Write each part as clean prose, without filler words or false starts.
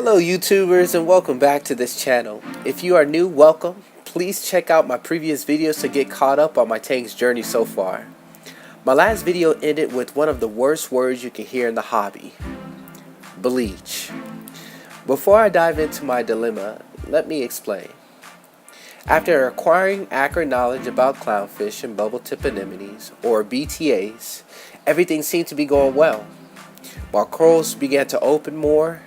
Hello YouTubers, and welcome back to this channel. If you are new, welcome. Please check out my previous videos to get caught up on my tank's journey so far. My last video ended with one of the worst words you can hear in the hobby: bleach. Before I dive into my dilemma, let me explain. After acquiring accurate knowledge about clownfish and bubble tip anemones, or BTAs, everything seemed to be going well. My corals began to open more.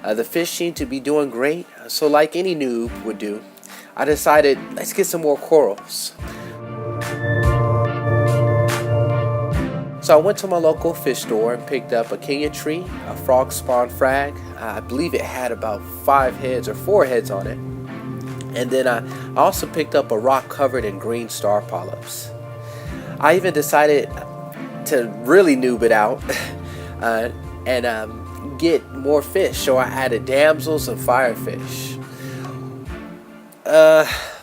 The fish seemed to be doing great, so like any noob would do, I decided, let's get some more corals. So I went to my local fish store and picked up a Kenya tree, a frog spawn frag. I believe it had about 5 heads or 4 heads on it. And then I also picked up a rock covered in green star polyps. I even decided to really noob it out and get more fish, so I added damsels and firefish.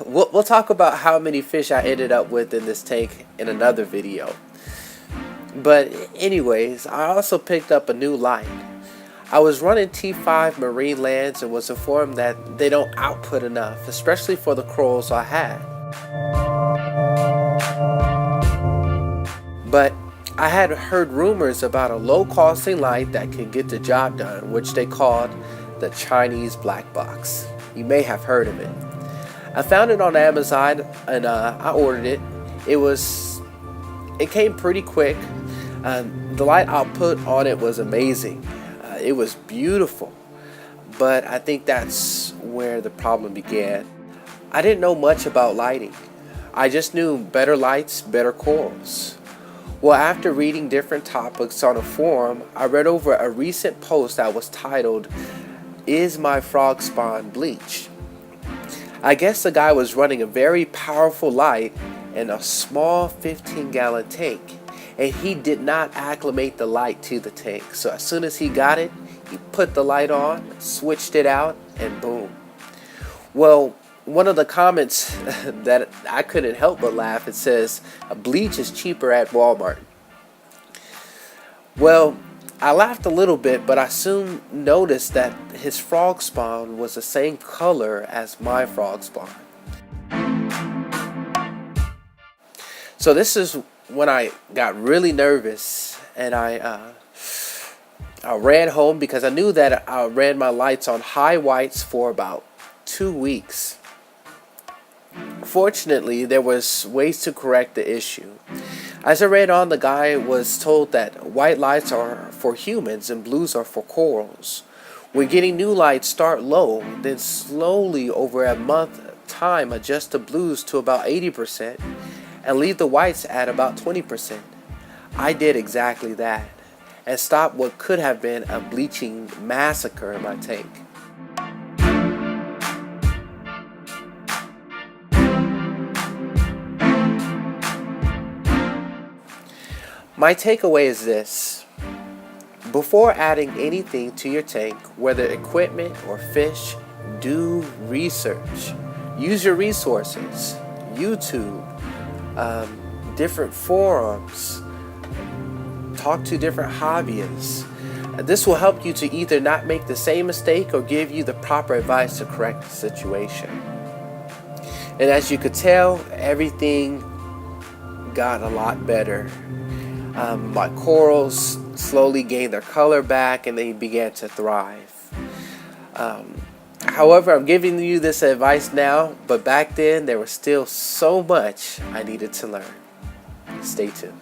We'll talk about how many fish I ended up with in this tank in another video. But anyways, I also picked up a new light. I was running T5 marine lands and was informed that they don't output enough, especially for the corals I had. But I had heard rumors about a low-costing light that could get the job done, which they called the Chinese black box. You may have heard of it. I found it on Amazon and I ordered it. It came pretty quick. The light output on it was amazing. It was beautiful, but I think that's where the problem began. I didn't know much about lighting. I just knew better lights, better corals. Well, after reading different topics on a forum, I read over a recent post that was titled, "Is my frog spawn bleach?" I guess the guy was running a very powerful light in a small 15-gallon tank, and he did not acclimate the light to the tank. So as soon as he got it, he put the light on, switched it out, and boom. Well, one of the comments that I couldn't help but laugh, it says, "Bleach is cheaper at Walmart." Well, I laughed a little bit, but I soon noticed that his frog spawn was the same color as my frog spawn. So this is when I got really nervous, and I ran home because I knew that I ran my lights on high whites for about 2 weeks. Fortunately, there was ways to correct the issue. As I read on, the guy was told that white lights are for humans and blues are for corals. When getting new lights, start low, then slowly over a month time adjust the blues to about 80% and leave the whites at about 20%. I did exactly that and stopped what could have been a bleaching massacre in my tank. My takeaway is this: before adding anything to your tank, whether equipment or fish, do research. Use your resources, YouTube, different forums, talk to different hobbyists. This will help you to either not make the same mistake or give you the proper advice to correct the situation. And as you could tell, everything got a lot better. My corals slowly gained their color back and they began to thrive. However, I'm giving you this advice now, but back then there was still so much I needed to learn. Stay tuned.